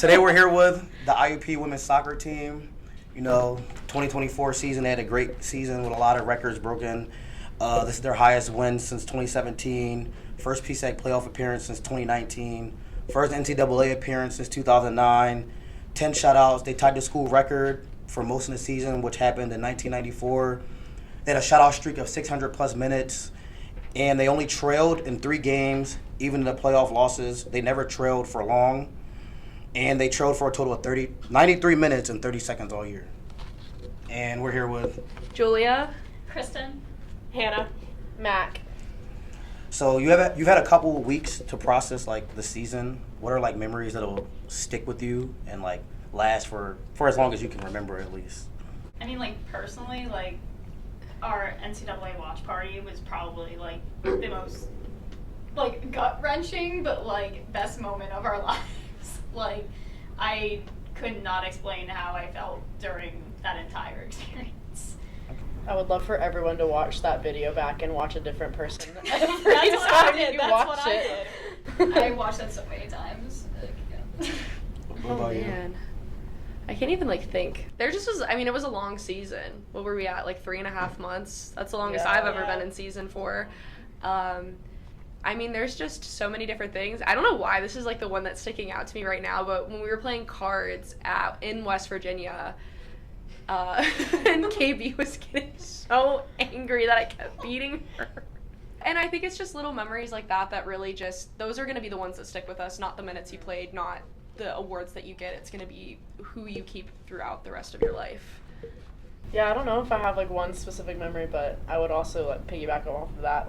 Today we're here with the IUP women's soccer team. 2024 season, they had a great season with a lot of records broken. This is their highest win since 2017, first PSAC playoff appearance since 2019, first NCAA appearance since 2009, 10 shutouts. They tied the school record for most of the season, which happened in 1994. They had a shutout streak of 600-plus minutes, and they only trailed in 3 games, even in the playoff losses. They never trailed for long, and they trailed for a total of 93 minutes and 30 seconds all year. And we're here with Julia, Kristen, Hannah, Mac. So you've had a couple of weeks to process the season. What are memories that'll stick with you and last for as long as you can remember at least? I mean, personally, our NCAA watch party was probably the most gut-wrenching but best moment of our lives. I could not explain how I felt during that entire experience. I would love for everyone to watch that video back and watch a different person That's what I did. I I watched that so many times. What about you? I can't even think. There just was, it was a long season. What were we at, 3.5 months? That's the longest I've ever been in season 4. There's just so many different things. I don't know why this is the one that's sticking out to me right now, but when we were playing cards in West Virginia, and KB was getting so angry that I kept beating her. And I think it's just little memories like that really just, those are going to be the ones that stick with us, not the minutes you played, not the awards that you get. It's going to be who you keep throughout the rest of your life. Yeah, I don't know if I have one specific memory, but I would also piggyback off of that,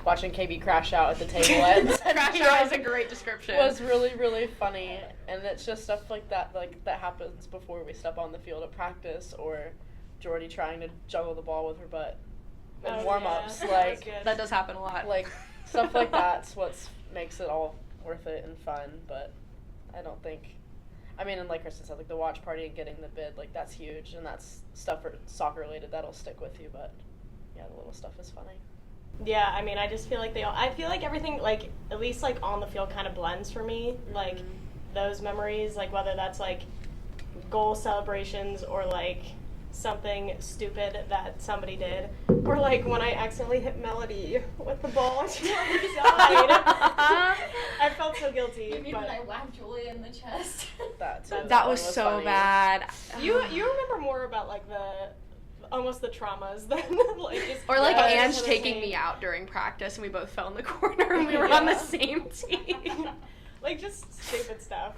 watching KB crash out at the table ends. Crash out is a great description. Was really, really funny, and it's just stuff like that happens before we step on the field at practice, or Jordy trying to juggle the ball with her butt in warm-ups. That does happen a lot. Stuff like that's what makes it all worth it and fun, but I don't think, and like Kristen said, the watch party and getting the bid, that's huge, and that's stuff for soccer related that'll stick with you, but yeah, the little stuff is funny. Yeah, I just feel I feel everything, at least, on the field kind of blends for me. Mm-hmm. Those memories, whether that's, goal celebrations or, something stupid that somebody did. Or, when I accidentally hit Melody with the ball and she resigned. I felt so guilty. You mean when I whacked Julia in the chest? That was so funny. Bad. You remember more about, almost the traumas than just, or Ange taking me out during practice and we both fell in the corner and we were on the same team. Just stupid stuff.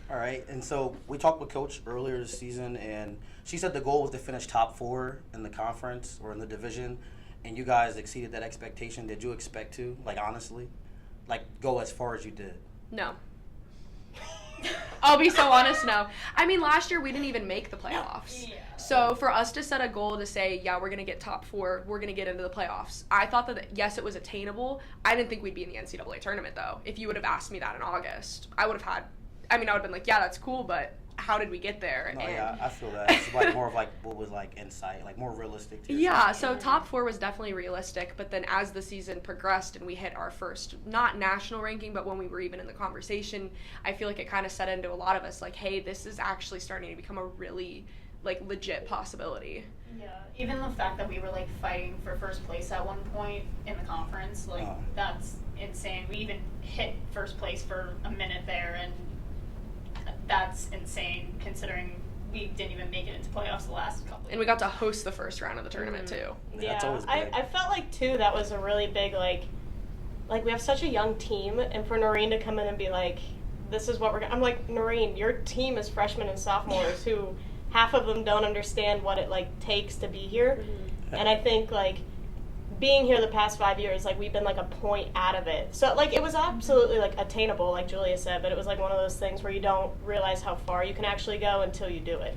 All right, and so we talked with Coach earlier this season, and she said the goal was to finish top 4 in the conference or in the division, and you guys exceeded that expectation. Did you expect to, honestly, go as far as you did? No. I'll be so honest, no. Last year we didn't even make the playoffs. Yeah. So for us to set a goal to say, yeah, we're going to get top 4, we're going to get into the playoffs, I thought that, yes, it was attainable. I didn't think we'd be in the NCAA tournament, though. If you would have asked me that in August, I would have been yeah, that's cool, but how did we get there? No, yeah, I feel that. It's more of what was insight, more realistic to yourself. Yeah, so top 4 was definitely realistic, but then as the season progressed and we hit our first, not national ranking, but when we were even in the conversation, I feel it kind of set into a lot of us, hey, this is actually starting to become a really, legit possibility. Yeah, even the fact that we were, fighting for first place at one point in the conference, that's insane. We even hit first place for a minute there, and that's insane considering we didn't even make it into playoffs the last couple. And we got to host the first round of the tournament too. Yeah, that's always big. I felt too that was a really big we have such a young team, and for Noreen to come in and be this is what we're gonna, I'm Noreen, your team is freshmen and sophomores who half of them don't understand what it takes to be here. Mm-hmm. And I think being here the past 5 years, we've been a point out of it. So it was absolutely attainable, like Julia said, but it was one of those things where you don't realize how far you can actually go until you do it.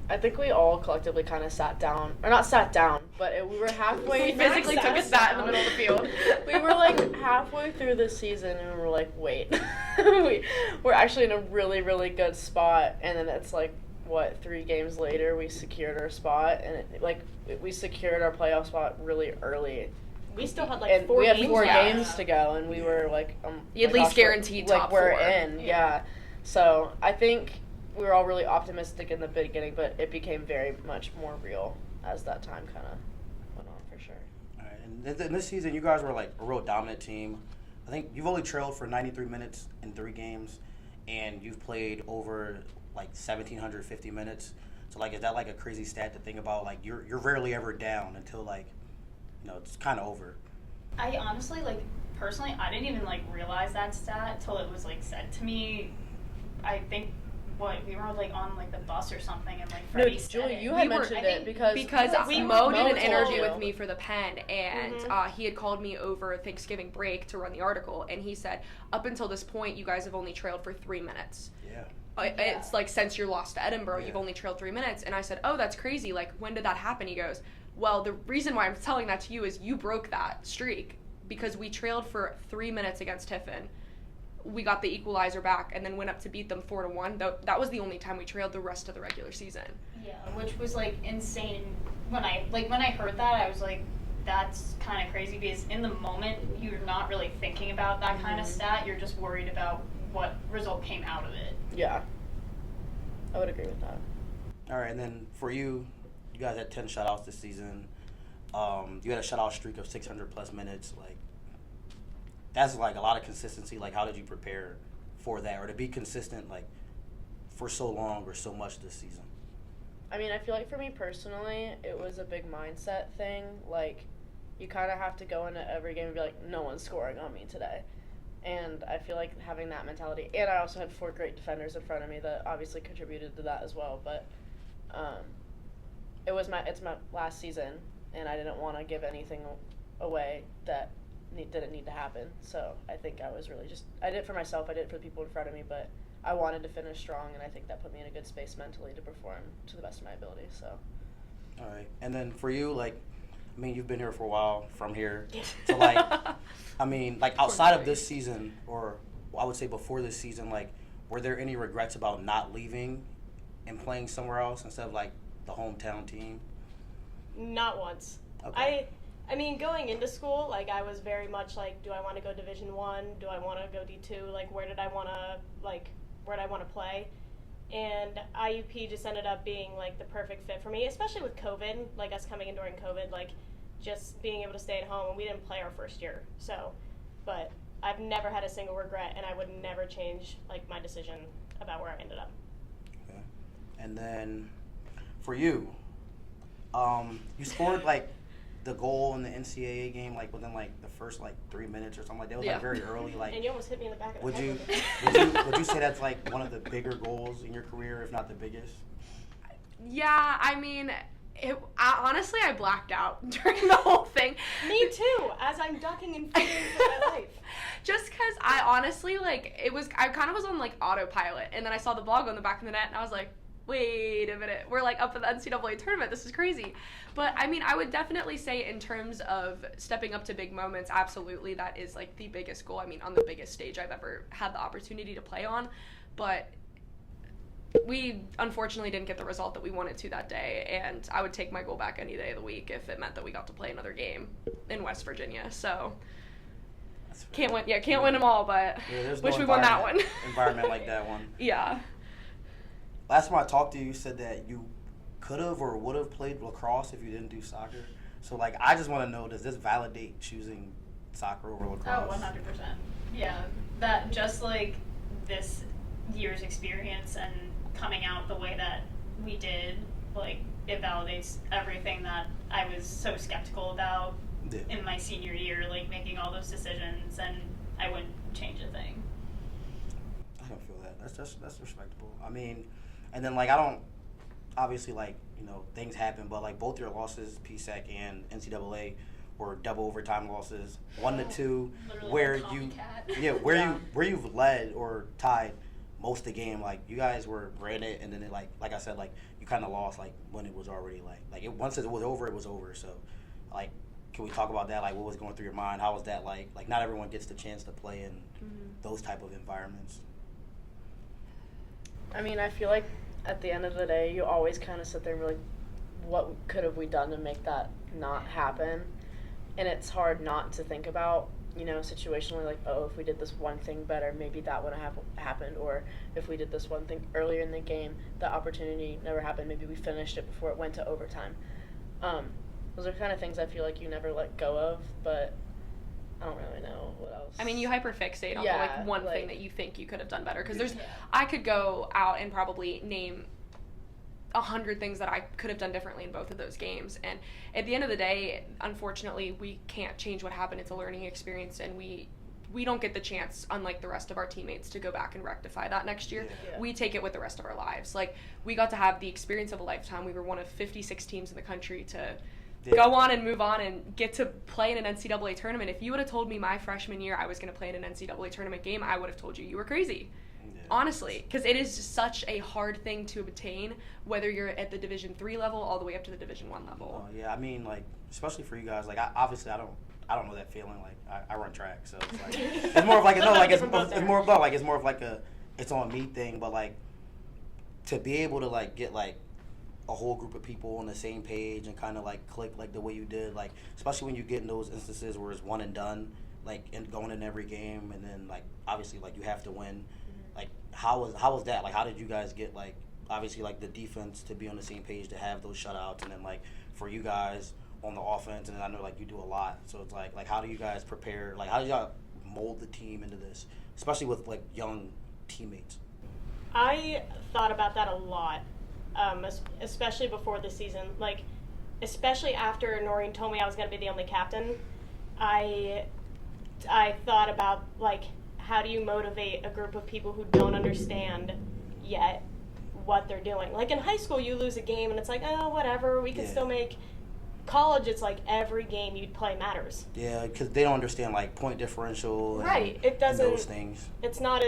I think we all collectively kind of sat down, or not sat down, but we were halfway. We physically took a sat in the middle of the field. We were halfway through the season, and we were wait, we're actually in a really, really good spot, and then it's 3 games later we secured our spot, and we secured our playoff spot really early. We still had 4 we had games. 4 games to go, and we were you at least guaranteed top 4. We're in, yeah. So I think we were all really optimistic in the beginning, but it became very much more real as that time kind of went on, for sure. All right, and in this season, you guys were like a real dominant team. I think you've only trailed for 93 minutes in 3 games, and you've played over like 1,750 minutes. So like, is that like a crazy stat to think about? Like, you're rarely ever down until like, it's kind of over. I honestly, like, personally, I didn't even, like, realize that stat till it was, like, said to me. I think, we were, like, on, like, the bus or something, and, like, Freddie said Julie, it. you had mentioned it because Mo did an told interview you. with me for the Penn, and he had called me over Thanksgiving break to run the article, and he said, up until this point, you guys have only trailed for 3 minutes. Yeah. It's like, since your loss to Edinburgh, you've only trailed 3 minutes. And I said, oh, that's crazy. Like, when did that happen? He goes, well, the reason why I'm telling that to you is you broke that streak because we trailed for 3 minutes against Tiffin. We got the equalizer back and then went up to beat them 4-1. That was the only time we trailed the rest of the regular season. Yeah, which was, like, insane. When I heard that, I was like, that's kind of crazy because in the moment, you're not really thinking about that kind of stat. You're just worried about what result came out of it. Yeah. I would agree with that. All right, and then for you, you guys had 10 shutouts this season. You had a shutout streak of 600-plus minutes. Like, that's, like, a lot of consistency. Like, how did you prepare for that? Or to be consistent, like, for so long or so much this season? I mean, I feel like for me personally, it was a big mindset thing. Like, you kind of have to go into every game and be like, no one's scoring on me today. And I feel like having that mentality, and I also had 4 great defenders in front of me that obviously contributed to that as well. But it's my last season, and I didn't want to give anything away that didn't need to happen. So I think I was really I did it for myself, I did it for the people in front of me, but I wanted to finish strong, and I think that put me in a good space mentally to perform to the best of my ability. So. All right, and then for you, like, I mean, you've been here for a while from here to, like, I mean, like, outside of this season, or I would say before this season, like, were there any regrets about not leaving and playing somewhere else instead of, like, the hometown team? Not once. Okay. I mean, going into school, like, I was very much like, do I want to go Division I? Do I want to go D2? Like, where did I want to play? And IUP just ended up being, like, the perfect fit for me, especially with COVID, like, us coming in during COVID, like, just being able to stay at home, and we didn't play our first year, so, but I've never had a single regret, and I would never change, like, my decision about where I ended up. Okay. And then, for you, you scored, like, the goal in the NCAA game, like, within, like, the first, like, 3 minutes or something like that. It was, like, very early, like. And you almost hit me in the back of the head with it. Would you say that's, like, one of the bigger goals in your career, if not the biggest? Yeah, I mean, honestly, I blacked out during the whole thing. Me too, as I'm ducking and feeding for my life. Just because I honestly, like, I kind of was on, like, autopilot, and then I saw the ball go in the back of the net, and I was like, wait a minute, we're, like, up in the NCAA tournament, this is crazy. But, I mean, I would definitely say in terms of stepping up to big moments, absolutely, that is, like, the biggest goal. I mean, on the biggest stage I've ever had the opportunity to play on, but we unfortunately didn't get the result that we wanted to that day, and I would take my goal back any day of the week if it meant that we got to play another game in West Virginia. So can't win them all, but wish we won that one. Environment like that one. Yeah. Last time I talked to you, you said that you could have or would have played lacrosse if you didn't do soccer. So, like, I just want to know, does this validate choosing soccer over lacrosse? Oh, 100%. Yeah, that just, like, this year's experience and coming out the way that we did, like, it validates everything that I was so skeptical about in my senior year, like, making all those decisions, and I wouldn't change a thing. I don't feel that. That's respectable. I mean, and then, like, I don't, obviously, like, things happen, but, like, both your losses, PSAC and NCAA, were double overtime losses, 1-2, where you've led or tied most of the game. Like, you guys were in it, and then it, like I said, like, you kind of lost, like, when it was already, once it was over, it was over. So, like, can we talk about that? Like, what was going through your mind? How was that like? Like, not everyone gets the chance to play in those type of environments. I mean, I feel like at the end of the day, you always kind of sit there and be like, what could have we done to make that not happen? And it's hard not to think about situationally, like, oh, if we did this one thing better, maybe that wouldn't have happened, or if we did this one thing earlier in the game, the opportunity never happened, maybe we finished it before it went to overtime. Those are kind of things I feel like you never let go of, but I don't really know what else. I mean, you hyperfixate on the one thing that you think you could have done better, because I could go out and probably name 100 things that I could have done differently in both of those games, and at the end of the day, unfortunately, we can't change what happened. It's a learning experience, and we don't get the chance, unlike the rest of our teammates, to go back and rectify that next year. We take it with the rest of our lives. Like, we got to have the experience of a lifetime. We were one of 56 teams in the country to go on and move on and get to play in an NCAA tournament. If you would have told me my freshman year I was going to play in an NCAA tournament game, I would have told you were crazy. Honestly, because it is just such a hard thing to obtain, whether you're at the Division III level all the way up to the Division I level. I mean, like, especially for you guys, like, obviously I don't know that feeling. Like, I run track, so it's like it's more of like it's more of like a it's on me thing. But like, to be able to like get like a whole group of people on the same page and kind of like click like the way you did, like, especially when you get in those instances where it's one and done, like, and going in every game, and then like obviously like you have to win. Like, how was that? Like, how did you guys get, like, obviously, like, the defense to be on the same page to have those shutouts, and then, like, for you guys on the offense, and then I know, like, you do a lot, so it's like how do you guys prepare? Like, how do y'all mold the team into this, especially with, like, young teammates? I thought about that a lot, especially before the season. Like, especially after Noreen told me I was going to be the only captain, I thought about, like, how do you motivate a group of people who don't understand yet what they're doing? Like, in high school, you lose a game, and it's like, oh, whatever, we can still make... College, it's like every game you play matters. Yeah, because they don't understand, like, point differential and, it doesn't, and those things. It's not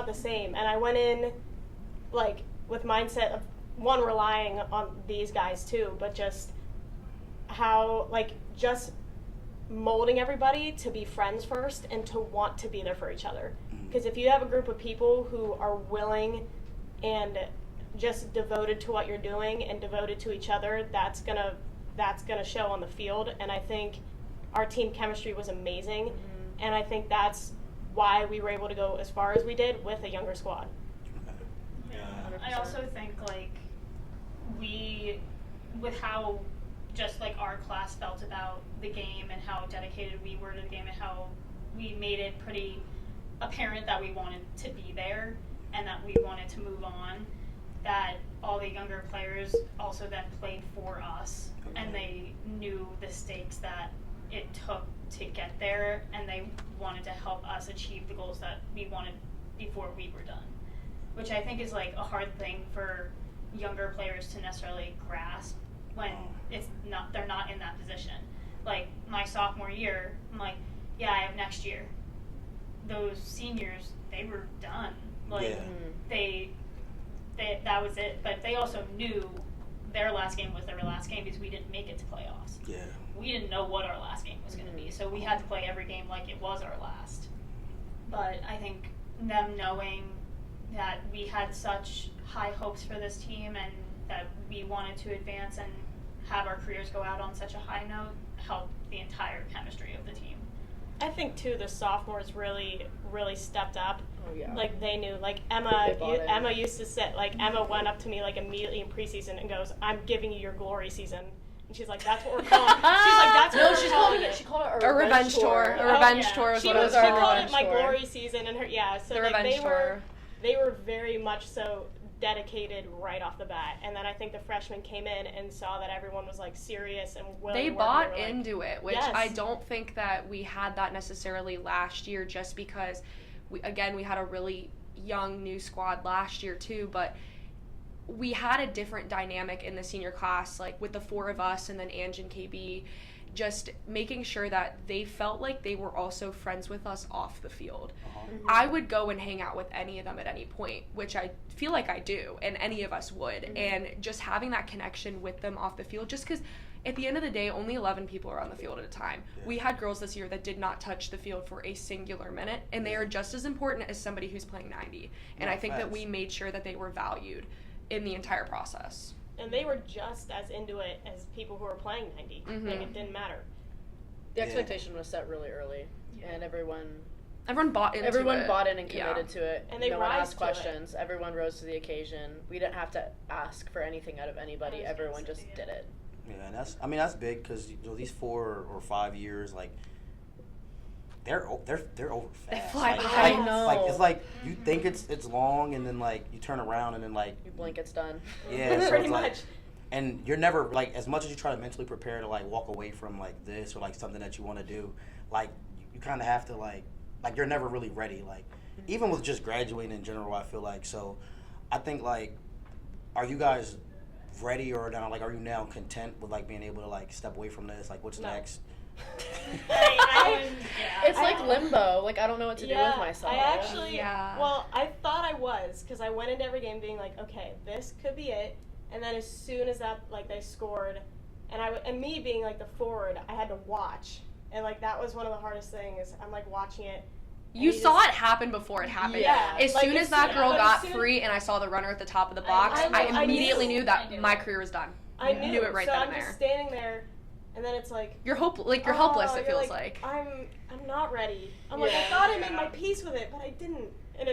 the same. And I went in, like, with mindset of, one, relying on these guys, too, but just how, like, just molding everybody to be friends first and to want to be there for each other. Because if you have a group of people who are willing and just devoted to what you're doing and devoted to each other, that's gonna show on the field. And I think our team chemistry was amazing, and I think that's why we were able to go as far as we did with a younger squad. I also think, like, with how just like our class felt about the game and how dedicated we were to the game and how we made it pretty apparent that we wanted to be there and that we wanted to move on, that all the younger players also then played for us, and they knew the stakes that it took to get there, and they wanted to help us achieve the goals that we wanted before we were done, which I think is like a hard thing for younger players to necessarily grasp when they're not in that position. Like, my sophomore year, I'm like, yeah, I have next year. Those seniors, they were done. Like, they that was it. But they also knew their last game was their last game because we didn't make it to playoffs. Yeah. We didn't know what our last game was going to be, so we had to play every game like it was our last. But I think them knowing that we had such high hopes for this team and that we wanted to advance and have our careers go out on such a high note helped the entire chemistry of the team. I think, too, the sophomores really, really stepped up. Oh, yeah. Like, they knew. Like, Emma used to sit, like, Emma went up to me, like, immediately in preseason and goes, I'm giving you your glory season. And she's like, that's what we're calling it. She's like, that's what we're calling it. She called it a revenge tour. A revenge tour is what it was. She called it my glory season, and so the like, revenge tour. They were very much so dedicated right off the bat, and then I think the freshmen came in and saw that everyone was like serious and willing. They to work, bought and they were into it, which I don't think that we had that necessarily last year, just because we had a really young new squad last year too, but we had a different dynamic in the senior class, like with the four of us and then Ange and KB, just making sure that they felt like they were also friends with us off the field. I would go and hang out with any of them at any point, which I feel like I do, and any of us would. And just having that connection with them off the field, just because at the end of the day, only 11 people are on the field at a time. Yeah. We had girls this year that did not touch the field for a singular minute, and they are just as important as somebody who's playing 90. And I think that we made sure that they were valued in the entire process. And they were just as into it as people who were playing 90. Like, it didn't matter. The expectation was set really early. and everyone bought into it. Everyone bought in and committed to it. And they no one rise asked to questions. Everyone rose to the occasion. We didn't have to ask for anything out of anybody. Everyone just did it. Yeah, and that's big because these 4 or 5 years, like they're over fast. They fly by. I know. Like it's like you think it's long, and then like you turn around and then like You blink, it's done. yeah, so Pretty it's like, much. and you're never like as much as you try to mentally prepare to like walk away from like this or like something that you want to do, like you kind of have to like you're never really ready. Like even with just graduating in general, I feel like so. I think like, are you guys ready or now? Like, are you now content with like being able to like step away from this? Like, what's next? It's like limbo. Like, I don't know what to do with myself. I actually, Yeah. well, I thought I was, because I went into every game being like, okay, this could be it. And then as soon as that, like, they scored, and me being like the forward, I had to watch. And like, that was one of the hardest things. I'm like watching it. You saw it happen before it happened. Yeah. As Like, soon as as that soon- girl but got as soon- free and I saw the runner at the top of the box, I I immediately knew. knew that my career was done. I knew it right so then I'm and just there. standing there, and then it's like, You're hopeless. It you're feels like. I'm not ready. I'm like, I Yeah. thought I made my peace with it, but I didn't. And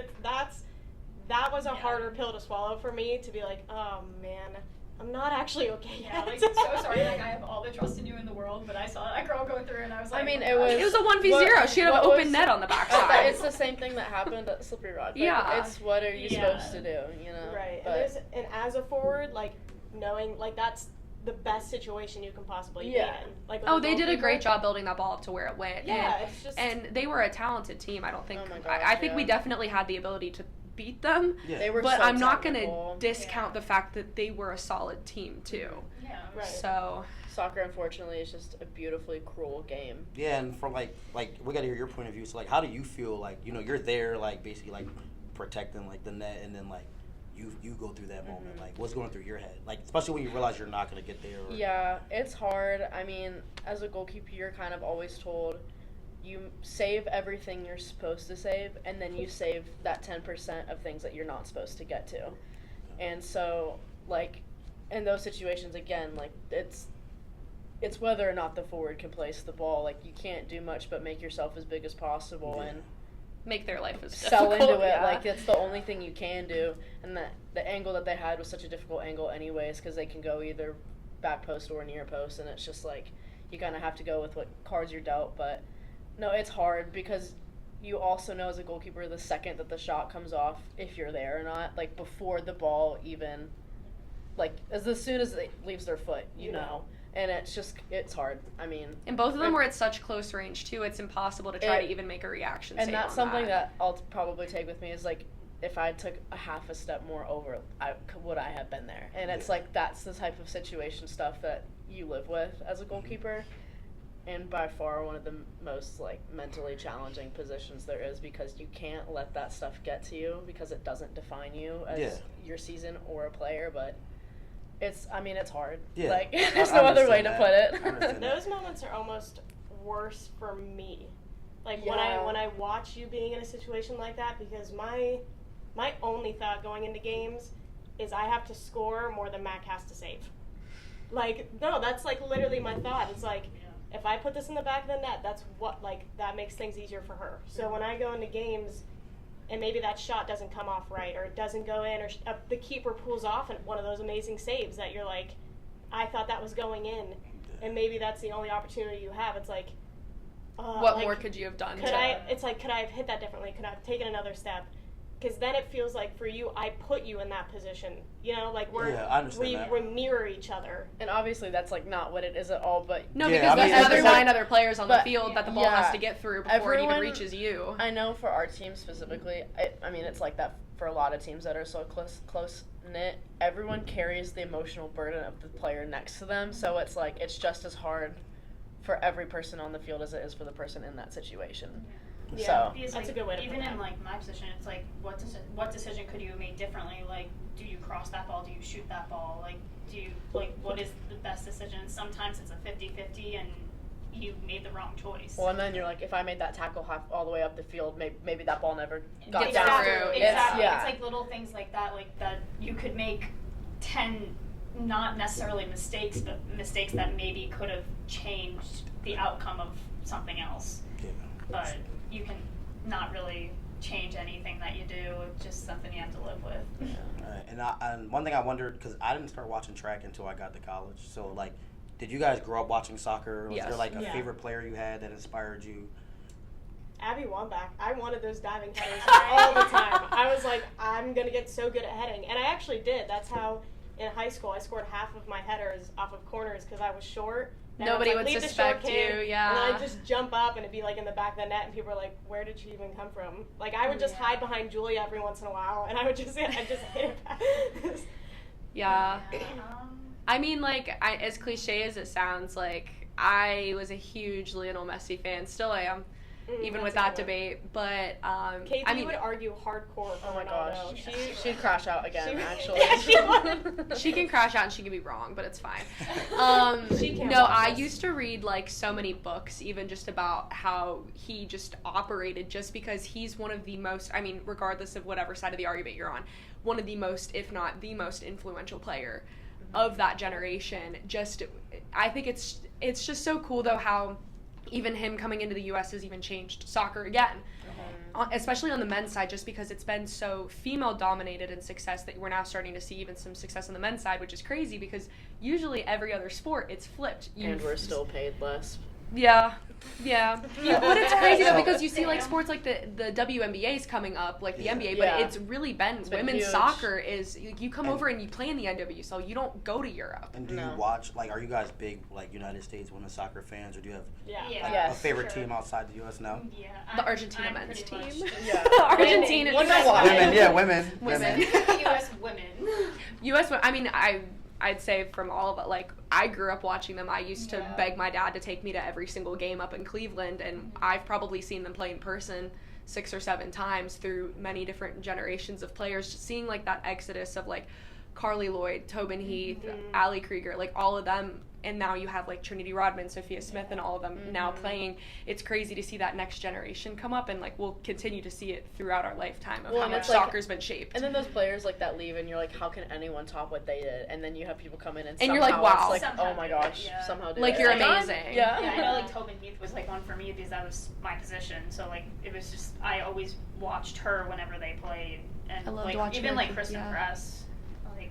that was a harder pill to swallow for me, to be like, oh man, I'm not actually okay Yeah, yet. like, so sorry, like, I have all the trust in you in the world, but I saw that girl go through and I was like, I mean, oh my it gosh. It was a 1v0. She had an what open was- net on the backside. It's the same thing that happened at Slippery Rock. Like, Yeah. It's what are you Yeah. supposed to do, you know? Right. But And as a forward, like, knowing, like, that's the best situation you can possibly Yeah. be in. Like, Oh, with they did a goalkeeper. great job building that ball up to where it went. Yeah, and, it's just. and they were a talented team. I don't think. Oh my I gosh, think we yeah. definitely had the ability to beat them. Yeah. they were But so I'm not going technical. to discount the fact that they were a solid team too. Yeah. Right. So Soccer, unfortunately, is just a beautifully cruel game. Yeah, and from like we got to hear your point of view. So like, how do you feel? Like you're there, like basically like protecting like the net, and then like you go through that moment. Like what's going through your head? Like especially when you realize you're not gonna get there. Or, Yeah, it's hard. I mean, as a goalkeeper, you're kind of always told you save everything you're supposed to save, and then you save that 10% of things that you're not supposed to get to. And so, like, in those situations, again, like, it's whether or not the forward can place the ball. Like, you can't do much but make yourself as big as possible Yeah. and make their life as sell difficult. into it. Yeah. Like, it's the only thing you can do. And that the angle that they had was such a difficult angle anyways, because they can go either back post or near post, and it's just like you kind of have to go with what cards you're dealt. But no, it's hard because you also know as a goalkeeper the second that the shot comes off, if you're there or not, like before the ball even, like as soon as it leaves their foot, you know. And it's hard. I mean, And both of them were at such close range too. It's impossible to try to even make a reaction. and save that's on something that I'll probably take with me is like, if I took a half a step more over, would I have been there? And it's like that's the type of situation stuff that you live with as a goalkeeper, and by far one of the most like mentally challenging positions there is, because you can't let that stuff get to you because it doesn't define you as your season or a player. But it's hard. Yeah. Like I there's no other way understand to that. put I it. understand Those moments are almost worse for me. Like Yeah. when I watch you being in a situation like that, because my only thought going into games is I have to score more than Mac has to save. Like, no, that's like literally my thought. It's like, if I put this in the back of the net, that's what, like, that makes things easier for her. So when I go into games and maybe that shot doesn't come off right, or it doesn't go in, or the keeper pulls off one of those amazing saves that you're like, I thought that was going in, and maybe that's the only opportunity you have. It's like, what like, more could you have done? could I have hit that differently? Could I have taken another step? Because then it feels like for you, I put you in that position. You know, like I understand that. we mirror each other. And obviously that's like not what it is at all. But No, Yeah, because I mean, there's another everyone- 9 other players on the but- field that the ball yeah. has to get through before it even Everyone- reaches you. I know for our team specifically, I mean, it's like that for a lot of teams that are so close knit. Everyone carries the emotional burden of the player next to them, so it's like it's just as hard for every person on the field as it is for the person in that situation. Yeah. So Because, That's like, a good way to even put it. in like my position, it's like what decision could you have made differently? Like, do you cross that ball? Do you shoot that ball? Like, what is the best decision? Sometimes it's a 50-50 and you made the wrong choice. well, and then you're like, if I made that tackle all the way up the field, maybe that ball never got Gets down. through. Exactly. Yeah. It's like little things like that you could make 10, not necessarily mistakes, but mistakes that maybe could have changed the outcome of something else. Yeah. but you can not really change anything that you do. It's just something you have to live with. And one thing I wondered, because I didn't start watching track until I got to college, so like, did you guys grow up watching soccer? Was there like a favorite player you had that inspired you? Abby Wambach. I wanted those diving headers all the time. I was like, I'm going to get so good at heading. And I actually did. That's how in high school I scored half of my headers off of corners because I was short. And Nobody would would suspect you, yeah. And then I'd just jump up and it'd be like in the back of the net and people were like, where did she even come from? Like I would just hide behind Julia every once in a while and I'd just hit it back. Yeah. I mean, like, as cliche as it sounds, like, I was a huge Lionel Messi fan. Still am, even with that debate. But, Katie I mean, would argue hardcore for Ronaldo. She'd crash out again, actually. She can crash out and she can be wrong, but it's fine. She can't no, watch I this. used to read, like, so many books, even just about how he just operated, just because he's one of the most, I mean, regardless of whatever side of the argument you're on, one of the most, if not the most influential player of that generation. Just, I think it's just so cool though how even him coming into the U.S. has even changed soccer again, especially on the men's side, just because it's been so female dominated in success that we're now starting to see even some success on the men's side, which is crazy because usually every other sport it's flipped. And we're still paid less. Yeah. But it's crazy though because you see like sports like the WNBA's coming up, like the NBA, but it's really been women's huge. soccer is you come over and you play in the NWSL, you don't go to Europe. And do you watch, like, are you guys big, like, United States women's soccer fans, or do you have Yeah. a favorite team outside the U.S. now? Yeah. The Argentina men's team. Argentina. Women. U.S. women. U.S. I mean, I'd say from all of it, like, I grew up watching them. I used to beg my dad to take me to every single game up in Cleveland, and I've probably seen them play in person 6 or 7 times through many different generations of players. Just seeing, like, that exodus of, like, Carly Lloyd, Tobin Heath, Ali Krieger, like, all of them. And now you have, like, Trinity Rodman, Sophia Smith, and all of them now playing. It's crazy to see that next generation come up, and, like, we'll continue to see it throughout our lifetime of how much soccer's been shaped. And then those players, like, that leave, and you're like, how can anyone top what they did? And then you have people come in and you're like, wow. it's like, oh my gosh, somehow do like, it. you're amazing. Yeah, I know, like, Tobin Heath was, like, one for me because that was my position. So, like, it was just, I always watched her whenever they played. And, I loved like, watching even, her, like, Kristen Press. Like,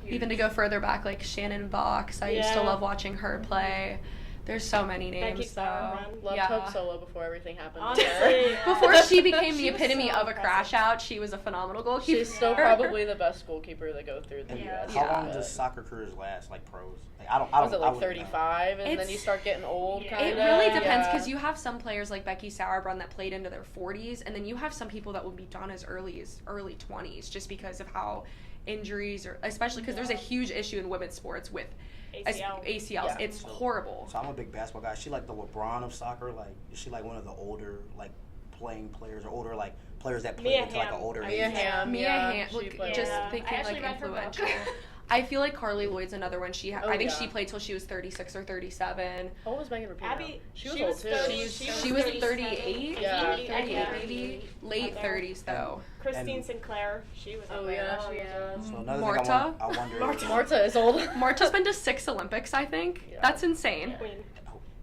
huge. Even to go further back, like Shannon Box, I used to love watching her play. There's so many names. Becky Sauerbrunn. Loved Hope Solo before everything happened. Honestly, Before she became the She was epitome so of a impressive. crash out, she was a phenomenal goalkeeper. She's still probably the best goalkeeper to go through the U.S. How long does soccer careers last, like pros? Like, I don't. Was it like wouldn't know. 35, and then you start getting old? Yeah. Kind It of. really depends because you have some players like Becky Sauerbrunn that played into their 40s, and then you have some people that will be done as early 20s just because of how injuries, or especially because there's a huge issue in women's sports with ACLs. Yeah. It's horrible. So I'm a big basketball guy. Is she like the LeBron of soccer? Like, is she like one of the older, like, playing players, or older, like, players that play Mia into like an Hamm. older Mia age? Hamm. Mia Hamm, she look, played just well. I thinking actually like read her book. influential. I feel like Carly Lloyd's another one. I think she yeah. played till she was 36 or 37. How old was Megan Rapinoe? Abby, She was old too. She was 38. Yeah. 38 maybe. Late 30s though. Christine Sinclair, she was up there. yeah. So another Marta? thing I wonder. Marta is old. Marta's been to 6 Olympics, I think. Yeah. That's insane. Queen.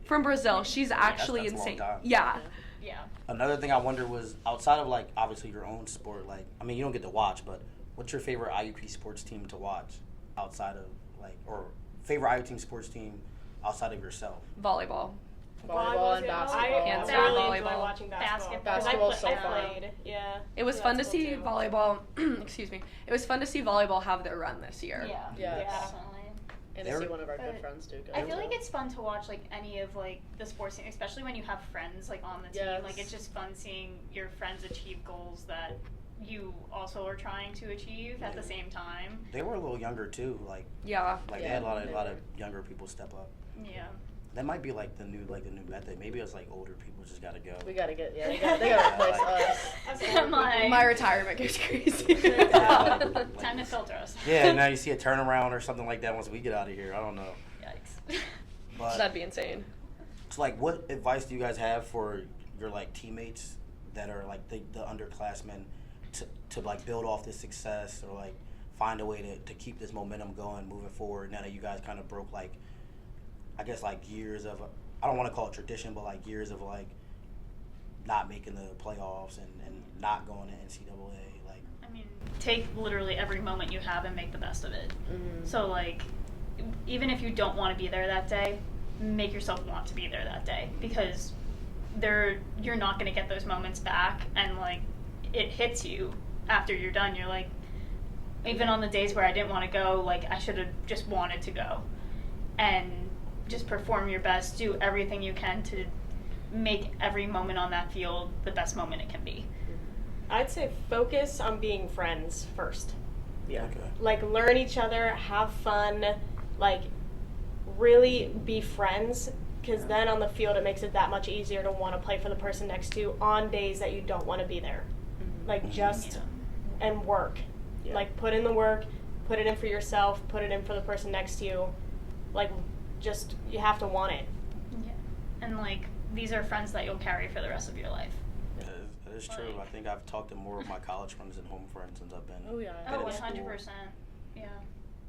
From Brazil. She's actually that's a long insane. time. Yeah. Yeah. Another thing I wonder was, outside of, like, obviously your own sport, like, I mean, you don't get to watch, but what's your favorite IUP sports team to watch outside of, like, or favorite IUP sports team outside of yourself? Volleyball. Volleyball and basketball. Hands I down really enjoy volleyball. watching basketball. Basketball's so I fun. played. Yeah. It was So fun to that's cool, see too. volleyball. Excuse me. It was fun to see volleyball have their run this year. Yeah. Yeah. Definitely. And to see one of our good friends do. I feel like it's fun to watch, like, any of, like, the sports team, especially when you have friends, like, on the team. Yes. Like, it's just fun seeing your friends achieve goals that you also are trying to achieve at the same time. They were a little younger too, like Yeah. they had a lot of younger people step up. Yeah. That might be like the new method. Maybe it's like older people just gotta go. We gotta get, they gotta replace us. I'm like, My retirement goes crazy. time to filter us. Yeah, now you see a turnaround or something like that once we get out of here. I don't know. Yikes. But That'd be insane. so, like, what advice do you guys have for your, like, teammates that are like the underclassmen to like build off this success, or like find a way to keep this momentum going moving forward now that you guys kind of broke, like, I guess, like, years of, I don't want to call it tradition, but like years of, like, not making the playoffs and not going to NCAA. Like, I mean, take literally every moment you have and make the best of it. Mm-hmm. So, like, even if you don't want to be there that day, make yourself want to be there that day, because you're not going to get those moments back, and, like, it hits you after you're done. You're like, even on the days where I didn't want to go, like, I should have just wanted to go. And just perform your best, do everything you can to make every moment on that field the best moment it can be. I'd say focus on being friends first. Yeah. okay. Like, learn each other, have fun, like, really be friends, because then on the field it makes it that much easier to want to play for the person next to you on days that you don't want to be there. Like, just and work. Yeah. Like, put in the work, put it in for yourself, put it in for the person next to you. Like, just, you have to want it. Yeah. And, like, these are friends that you'll carry for the rest of your life. That is true. Like- I think I've talked to more of my college friends and home friends since I've been. Oh, yeah. been Oh, in school. 100%. Yeah.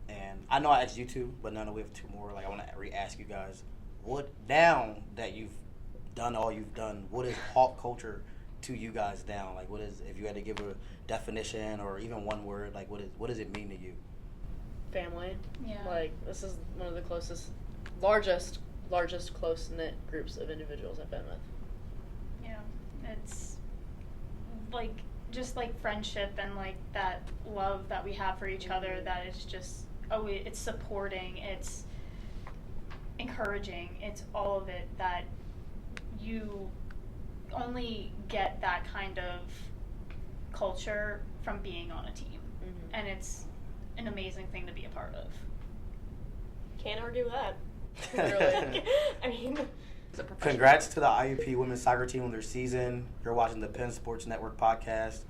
And I know I asked you two, but now that we have two more, like, I want to re-ask you guys, what, now that you've done all you've done, what is Hawk culture to you guys now? Like, what is, if you had to give a definition or even one word, like, what does it mean to you? Family. Yeah. Like, this is one of the largest close-knit groups of individuals I've been with. Yeah. It's, like, just, like, friendship and, like, that love that we have for each other that is just, it's supporting, it's encouraging, it's all of it, that you only get that kind of culture from being on a team. Mm-hmm. And it's an amazing thing to be a part of. Can't argue with that. Really. I mean, Congrats to the IUP women's soccer team on their season. You're watching the Penn Sports Network podcast.